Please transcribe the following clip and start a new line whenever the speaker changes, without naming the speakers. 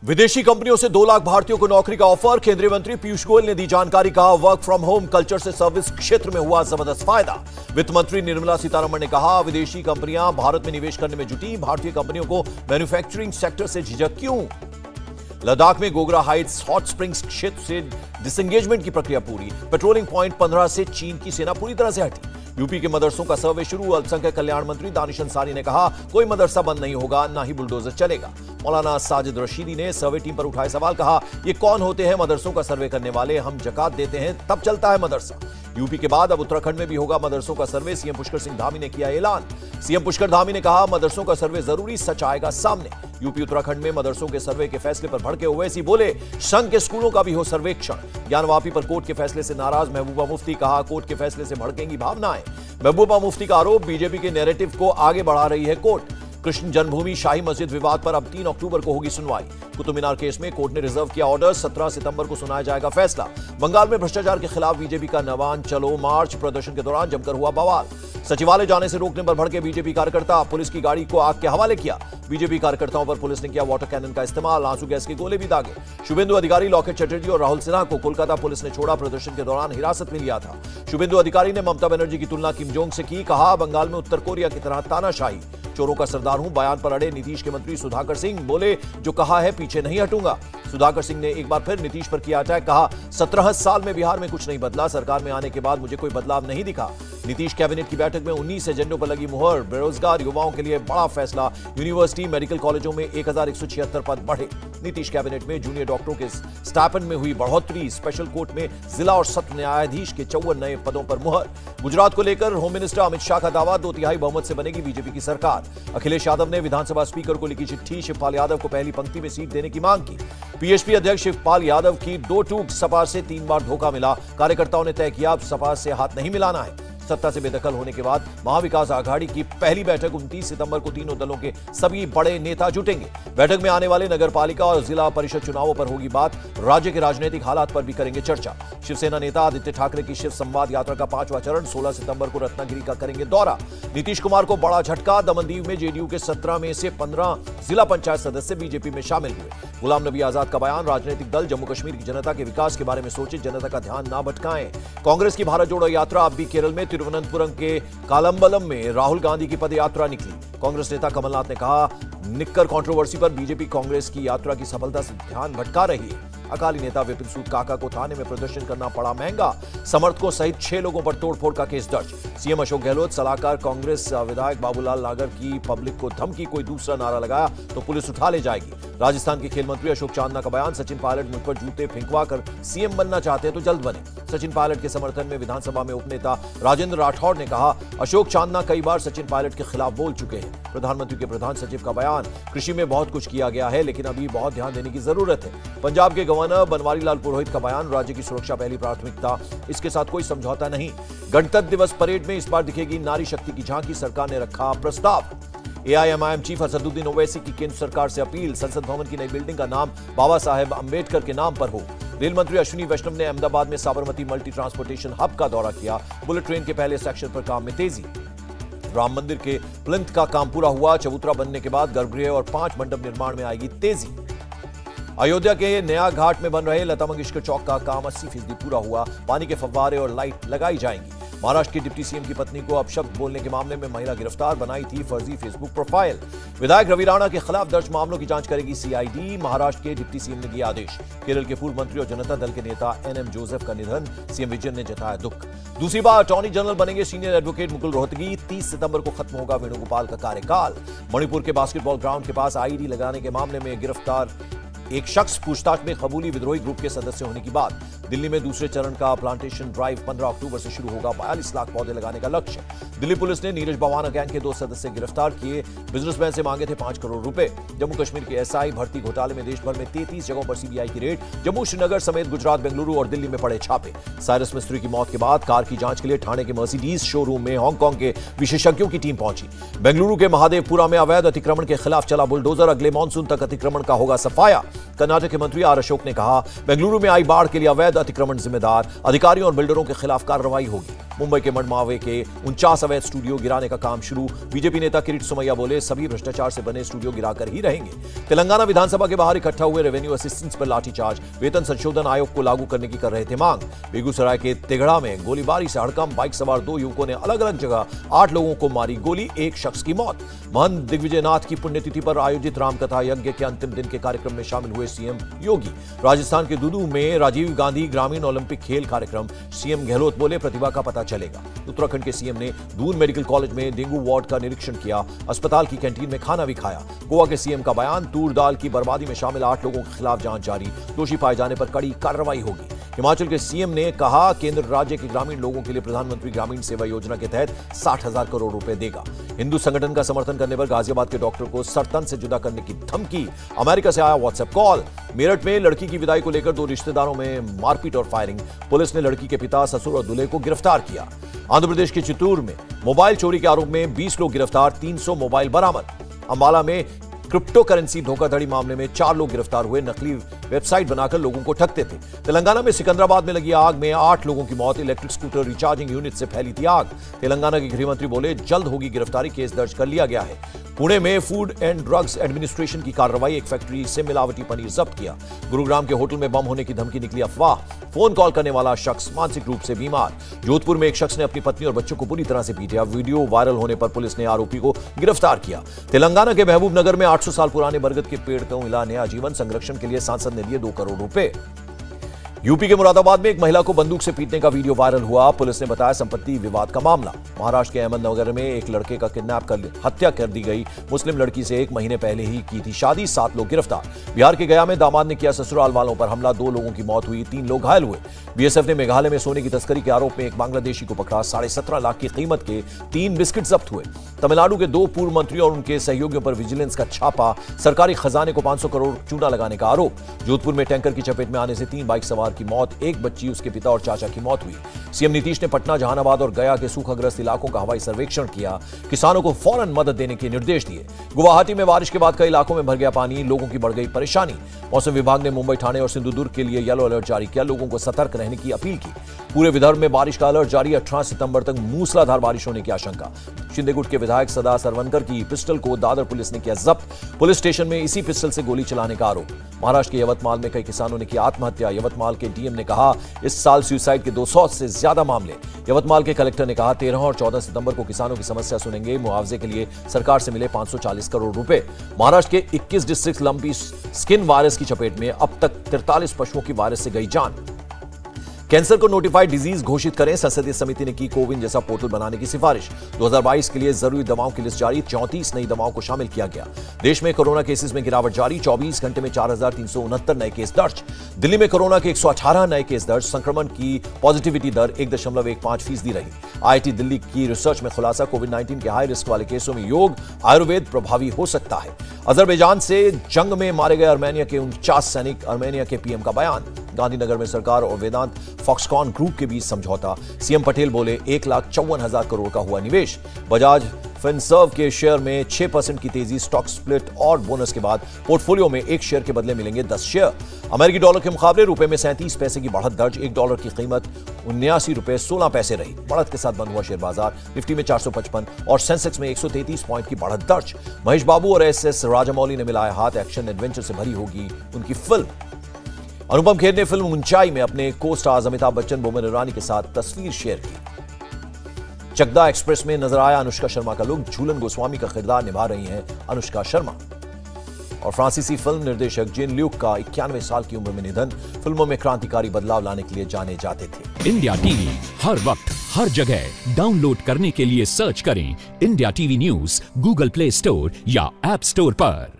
विदेशी कंपनियों से 2 लाख भारतीयों को नौकरी का ऑफर। केंद्रीय मंत्री पीयूष गोयल ने दी जानकारी। कहा, वर्क फ्रॉम होम कल्चर से सर्विस क्षेत्र में हुआ जबरदस्त फायदा। वित्त मंत्री निर्मला सीतारमण ने कहा, विदेशी कंपनियां भारत में निवेश करने में जुटी, भारतीय कंपनियों को मैन्युफैक्चरिंग सेक्टर से झिझक क्यों। लद्दाख में गोगरा हाइट्स हॉट स्प्रिंग्स क्षेत्र से डिसएंगेजमेंट की प्रक्रिया पूरी। पेट्रोलिंग पॉइंट 15 से चीन की सेना पूरी तरह से हटी। यूपी के मदरसों का सर्वे शुरू। अल्पसंख्यक कल्याण मंत्री दानिश अंसारी ने कहा, कोई मदरसा बंद नहीं होगा, ना ही बुलडोजर चलेगा। मौलाना साजिद रशीदी ने सर्वे टीम पर उठाए सवाल। कहा, ये कौन होते हैं मदरसों का सर्वे करने वाले, हम जकात देते हैं तब चलता है मदरसा। यूपी के बाद अब उत्तराखंड में भी होगा मदरसों का सर्वे। सीएम पुष्कर सिंह धामी ने किया ऐलान। सीएम पुष्कर धामी ने कहा, मदरसों का सर्वे जरूरी, सच आएगा सामने। यूपी उत्तराखंड में मदरसों के सर्वे के फैसले पर भड़के ओवैसी बोले, संघ के स्कूलों का भी हो सर्वेक्षण। ज्ञानवापी पर कोर्ट के फैसले से नाराज महबूबा मुफ्ती। कहा, कोर्ट के फैसले से भड़केंगी भावनाएं। महबूबा मुफ्ती का आरोप, बीजेपी के नैरेटिव को आगे बढ़ा रही है कोर्ट। कृष्ण जन्मभूमि शाही मस्जिद विवाद पर अब 3 अक्टूबर को होगी सुनवाई। कुतुब मीनार केस में कोर्ट ने रिजर्व किया ऑर्डर। 17 सितंबर को सुनाया जाएगा फैसला। बंगाल में भ्रष्टाचार के खिलाफ बीजेपी का नवान चलो मार्च। प्रदर्शन के दौरान जमकर हुआ बवाल। सचिवालय जाने से रोकने पर भड़के बीजेपी कार्यकर्ता। पुलिस की गाड़ी को आग के हवाले किया। बीजेपी कार्यकर्ताओं पर पुलिस ने किया वाटर कैनन का इस्तेमाल। आंसू गैस के गोले भी दागे। शुभेंदु अधिकारी, लॉकेट चटर्जी और राहुल सिन्हा को कोलकाता पुलिस ने छोड़ा। प्रदर्शन के दौरान हिरासत में लिया था। शुभेंदु अधिकारी ने ममता बनर्जी की तुलना किम जोंग से की। कहा, बंगाल में उत्तर कोरिया की तरह तानाशाही। चोरों का सरदार हूं। बयान पर अड़े नीतीश के मंत्री सुधाकर सिंह। बोले, जो कहा है पीछे नहीं हटूंगा। सुधाकर सिंह ने एक बार फिर नीतीश पर किया अटैक। कहा, 17 साल में बिहार में कुछ नहीं बदला। सरकार में आने के बाद मुझे कोई बदलाव नहीं दिखा। नीतीश कैबिनेट की बैठक में 19 एजेंडों पर लगी मुहर। बेरोजगार युवाओं के लिए बड़ा फैसला। यूनिवर्सिटी मेडिकल कॉलेजों में 1176 पद बढ़े। नीतीश कैबिनेट में जूनियर डॉक्टरों के स्टाइपेंड में हुई बढ़ोतरी। स्पेशल कोर्ट में जिला और सत्र न्यायाधीश के 54 नए पदों पर मुहर। गुजरात को लेकर होम मिनिस्टर अमित शाह का दावा, 2/3 बहुमत से बनेगी बीजेपी की सरकार। अखिलेश यादव ने विधानसभा स्पीकर को लिखी चिट्ठी। शिवपाल यादव को पहली पंक्ति में सीट देने की मांग की। पीएसपी अध्यक्ष शिवपाल यादव की 2 टूक। सपा से 3 बार धोखा मिला। कार्यकर्ताओं ने तय किया, अब सपा से हाथ नहीं मिलाना है। सत्ता से बेदखल होने के बाद महाविकास आघाड़ी की पहली बैठक 29 सितंबर को तीनों दलों के सभी बड़े नेता जुटेंगे। बैठक में आने वाले नगरपालिका और जिला परिषद चुनावों पर होगी बात। राज्य के राजनीतिक हालात पर भी करेंगे चर्चा। शिवसेना नेता आदित्य ठाकरे की शिव संवाद यात्रा का 5वां चरण 16 सितंबर को रत्नागिरी का करेंगे दौरा। नीतीश कुमार को बड़ा झटका। दमनदीव में जेडीयू के 17 में से 15 जिला पंचायत सदस्य बीजेपी में शामिल हुए। गुलाम नबी आजाद का बयान, राजनीतिक दल जम्मू कश्मीर की जनता के विकास के बारे में सोचे, जनता का ध्यान ना भटकाएं। कांग्रेस की भारत जोड़ो यात्रा अब भी केरल में। तिरुवनंतपुरम के कालम्बलम में राहुल गांधी की पदयात्रा निकली। कांग्रेस नेता कमलनाथ ने कहा, निक्कर कंट्रोवर्सी पर बीजेपी कांग्रेस की यात्रा की सफलता से ध्यान भटका रही है। अकाली नेता विपिन सूद काका को थाने में प्रदर्शन करना पड़ा महंगा। समर्थकों सहित 6 लोगों पर तोड़फोड़ का केस दर्ज। सीएम अशोक गहलोत, सलाहकार कांग्रेस विधायक बाबूलाल नागर की पब्लिक को धमकी, कोई दूसरा नारा लगाया तो पुलिस उठा ले जाएगी। राजस्थान के खेल मंत्री अशोक चांदना का बयान, सचिन पायलट मुझ पर जूते फेंकवा कर सीएम बनना चाहते हैं तो जल्द बने। सचिन पायलट के समर्थन में विधानसभा में उपनेता राजेंद्र राठौड़ ने कहा, अशोक चांदना कई बार सचिन पायलट के खिलाफ बोल चुके हैं। प्रधानमंत्री के प्रधान सचिव का बयान, कृषि में बहुत कुछ किया गया है लेकिन अभी बहुत ध्यान देने की जरूरत है। पंजाब के गवर्नर बनवारी लाल पुरोहित का बयान, राज्य की सुरक्षा पहली प्राथमिकता, इसके साथ कोई समझौता नहीं। गणतंत्र दिवस परेड में इस बार दिखेगी नारी शक्ति की झांकी, सरकार ने रखा प्रस्ताव। एआईएमआईएम चीफ असदुद्दीन ओवैसी की केंद्र सरकार से अपील, संसद भवन की नई बिल्डिंग का नाम बाबा साहेब अंबेडकर के नाम पर हो। रेल मंत्री अश्विनी वैष्णव ने अहमदाबाद में साबरमती मल्टी ट्रांसपोर्टेशन हब का दौरा किया। बुलेट ट्रेन के पहले सेक्शन पर काम में तेजी। राम मंदिर के प्लिंथ का काम पूरा हुआ। चबूतरा बनने के बाद गर्भगृह और 5 मंडप निर्माण में आएगी तेजी। अयोध्या के नया घाट में बन रहे लता मंगेशकर चौक का काम 80% पूरा हुआ। पानी के फव्वारे और लाइट लगाई जाएंगी। महाराष्ट्र के डिप्टी सीएम की पत्नी को अपशब्द बोलने के मामले में महिला गिरफ्तार, बनाई थी फर्जी फेसबुक प्रोफाइल। विधायक रवि राणा के खिलाफ दर्ज मामलों की जांच करेगी सीआईडी। महाराष्ट्र के डिप्टी सीएम ने दिया आदेश। केरल के पूर्व मंत्री और जनता दल के नेता एनएम जोसेफ का निधन, सीएम विजयन ने जताया दुख। दूसरी बार अटॉर्नी जनरल बनेंगे सीनियर एडवोकेट मुकुल रोहतगी। 30 सितंबर को खत्म होगा वेणुगोपाल का कार्यकाल। मणिपुर के बास्केटबॉल ग्राउंड के पास आईईडी लगाने के मामले में गिरफ्तार एक शख्स, पूछताछ में कबूली, विद्रोही ग्रुप के सदस्य होने की बात। दिल्ली में दूसरे चरण का प्लांटेशन ड्राइव 15 अक्टूबर से शुरू होगा। 42 लाख पौधे लगाने का लक्ष्य। दिल्ली पुलिस ने नीरज बवाना गैंग के 2 सदस्य गिरफ्तार किए। बिजनेसमैन से मांगे थे 5 करोड़ रुपए। जम्मू कश्मीर के एसआई भर्ती घोटाले में देश भर में 33 जगहों पर सीबीआई की रेड। जम्मू, श्रीनगर समेत गुजरात, बेंगलुरु और दिल्ली में पड़े छापे। साइरस मिस्त्री की मौत के बाद कार की जांच के लिए ठाणे के मर्सिडीज शोरूम में हांगकांग के विशेषज्ञों की टीम पहुंची। बेंगलुरु के महादेवपुरा में अवैध अतिक्रमण के खिलाफ चला बुलडोजर। अगले मानसून तक अतिक्रमण का होगा सफाया। कर्नाटक के मंत्री आर अशोक ने कहा, बेंगलुरु में आई बाढ़ के लिए अवैध अतिक्रमण जिम्मेदार अधिकारियों और बिल्डरों के खिलाफ कार्रवाई होगी। मुंबई के मडमावे के 49 अवैध स्टूडियो गिराने का काम शुरू। बीजेपी नेता किरीट सोमैया बोले, सभी भ्रष्टाचार से बने स्टूडियो गिराकर ही रहेंगे। तेलंगाना विधानसभा के बाहर इकट्ठा हुए रेवेन्यू असिस्टेंट्स पर लाठीचार्ज। वेतन संशोधन आयोग को लागू करने की कर रहे थे मांग। बेगूसराय के तिगड़ा में गोलीबारी से हड़कंप। बाइक सवार 2 युवकों ने अलग अलग जगह 8 लोगों को मारी गोली, 1 शख्स की मौत। महंत दिग्विजयनाथ की पुण्यतिथि पर आयोजित रामकथा यज्ञ के अंतिम दिन के कार्यक्रम में शामिल हुए सीएम योगी। राजस्थान के दुदू में राजीव गांधी ग्रामीण ओलंपिक खेल कार्यक्रम। सीएम गहलोत बोले, प्रतिभा का पता चलेगा। उत्तराखंड के सीएम ने दून मेडिकल कॉलेज में डेंगू वार्ड का निरीक्षण किया। अस्पताल की कैंटीन में खाना भी खाया। गोवा के सीएम का बयान, तूर दाल की बर्बादी में शामिल 8 लोगों के खिलाफ जांच जारी। दोषी पाए जाने पर कड़ी कार्रवाई होगी। हिमाचल के सीएम ने कहा, केंद्र राज्य के ग्रामीण लोगों के लिए प्रधानमंत्री ग्रामीण सेवा योजना के तहत 60,000 करोड़ रुपए देगा। हिंदू संगठन का समर्थन करने पर गाजियाबाद के डॉक्टर को सरतन से जुदा करने की धमकी। अमेरिका से आया व्हाट्सएप कॉल। मेरठ में लड़की की विदाई को लेकर 2 रिश्तेदारों में मारपीट और फायरिंग। पुलिस ने लड़की के पिता, ससुर और दूल्हे को गिरफ्तार किया। आंध्र प्रदेश के चित्तूर में मोबाइल चोरी के आरोप में 20 लोग गिरफ्तार, 300 मोबाइल बरामद। अंबाला में क्रिप्टो करेंसी धोखाधड़ी मामले में 4 लोग गिरफ्तार हुए, नकली वेबसाइट बनाकर लोगों को ठगते थे। तेलंगाना में सिकंदराबाद में लगी आग में 8 लोगों की मौत। इलेक्ट्रिक स्कूटर रिचार्जिंग यूनिट से फैली थी आग। तेलंगाना के गृह मंत्री बोले, जल्द होगी गिरफ्तारी, केस दर्ज कर लिया गया है। पुणे में फूड एंड ड्रग्स एडमिनिस्ट्रेशन की कार्रवाई, एक फैक्ट्री से मिलावटी पनीर जब्त किया। गुरुग्राम के होटल में बम होने की धमकी निकली अफवाह। फोन कॉल करने वाला शख्स मानसिक रूप से बीमार। जोधपुर में एक शख्स ने अपनी पत्नी और बच्चों को बुरी तरह से पीटा। वीडियो वायरल होने पर पुलिस ने आरोपी को गिरफ्तार किया। तेलंगाना के महबूब नगर में 800 साल पुराने बरगद के पेड़ को मिला नया जीवन। संरक्षण के लिए सांसद ने दिए 2 करोड़ रुपए। यूपी के मुरादाबाद में एक महिला को बंदूक से पीटने का वीडियो वायरल हुआ। पुलिस ने बताया, संपत्ति विवाद का मामला। महाराष्ट्र के अहमदनगर में एक लड़के का किडनैप कर हत्या कर दी गई। मुस्लिम लड़की से 1 महीने पहले ही की थी शादी, 7 लोग गिरफ्तार। बिहार के गया में दामाद ने किया ससुराल वालों पर हमला, 2 लोगों की मौत हुई, 3 लोग घायल हुए। बीएसएफ ने मेघालय में सोने की तस्करी के आरोप में एक बांग्लादेशी को पकड़ा। 17.5 लाख की कीमत के 3 बिस्किट जब्त हुए। तमिलनाडु के 2 पूर्व मंत्रियों और उनके सहयोगियों पर विजिलेंस का छापा। सरकारी खजाने को 500 करोड़ चूना लगाने का आरोप। जोधपुर में टैंकर की चपेट में आने से 3 बाइक सवार की मौत, 1 बच्ची, उसके पिता और चाचा की मौत हुई। सीएम नीतीश ने पटना, जहानाबाद और गया के सूखाग्रस्त इलाकों का हवाई सर्वेक्षण किया। किसानों को फौरन मदद देने के निर्देश दिए। गुवाहाटी में बारिश के बाद कई इलाकों में भर गया पानी, लोगों की बढ़ गई परेशानी। मौसम विभाग ने मुंबई, ठाणे और सिंधुदुर्ग के लिए येलो अलर्ट जारी किया। लोगों को सतर्क रहने की अपील की। पूरे विदर्भ में बारिश का अलर्ट जारी। 18 सितंबर तक मूसलाधार बारिश होने की आशंका। शिंदेगुट के विधायक सदा सरवनकर की पिस्टल को दादर पुलिस ने किया जब्त। पुलिस स्टेशन में इसी पिस्टल से गोली चलाने का आरोप। महाराष्ट्र के यवतमाल में कई किसानों ने की आत्महत्या। यवतमाल के डीएम ने कहा, इस साल सुसाइड के 200 से ज्यादा मामले। यवतमाल के कलेक्टर ने कहा, 13 और 14 सितंबर को किसानों की समस्या सुनेंगे। मुआवजे के लिए सरकार से मिले 540 करोड़ रुपए। महाराष्ट्र के 21 डिस्ट्रिक्ट लंपी स्किन वायरस की चपेट में, अब तक 43 पशुओं की वायरस से गई जान। कैंसर को नोटिफाइड डिजीज घोषित करें, संसदीय समिति ने की कोविन जैसा पोर्टल बनाने की सिफारिश। 2022 के लिए जरूरी दवाओं की लिस्ट जारी, 34 नई दवाओं को शामिल किया गया। देश में कोरोना केसेस में गिरावट जारी, 24 घंटे में 4,369 नए केस दर्ज। दिल्ली में कोरोना के 118 नए केस दर्ज। संक्रमण की पॉजिटिविटी दर 1.15% रही। आईआईटी दिल्ली की रिसर्च में खुलासा, कोविड-19 के हाई रिस्क वाले केसों में योग आयुर्वेद प्रभावी हो सकता है। अजरबैजान से जंग में मारे गए आर्मेनिया के 49 सैनिक, आर्मेनिया के पीएम का बयान। गांधीनगर में सरकार और वेदांत फॉक्सकॉन ग्रुप के बीच समझौता। सीएम पटेल बोले, 1,54,000 करोड़ का हुआ निवेश। बजाज फिनसर्व के शेयर में 6% की तेजी। स्टॉक स्प्लिट और बोनस के बाद पोर्टफोलियो में 1 शेयर के बदले मिलेंगे 10 शेयर। अमेरिकी डॉलर के मुकाबले रुपए में 37 पैसे की बढ़त दर्ज। $1 की कीमत 79 रुपए 16 पैसे रही। बढ़त के साथ बंद हुआ शेयर बाजार। निफ्टी में 455 और सेंसेक्स में 133 पॉइंट की बढ़त दर्ज। महेश बाबू और एसएस राजामौली ने मिलाए हाथ, एक्शन एडवेंचर से भरी होगी उनकी फिल्म। अनुपम खेर ने फिल्म ऊंचाई में अपने को स्टार्स अमिताभ बच्चन, बोमन ईरानी के साथ तस्वीर शेयर की। चकदा एक्सप्रेस में नजर आया अनुष्का शर्मा का लुक। झूलन गोस्वामी का किरदार निभा रही हैं अनुष्का शर्मा। और फ्रांसीसी फिल्म निर्देशक जेन ल्यूक का 91 साल की उम्र में निधन। फिल्मों में क्रांतिकारी बदलाव लाने के लिए जाने जाते थे।
इंडिया टीवी हर वक्त हर जगह डाउनलोड करने के लिए सर्च करें India TV news Google play store या ऐप स्टोर पर।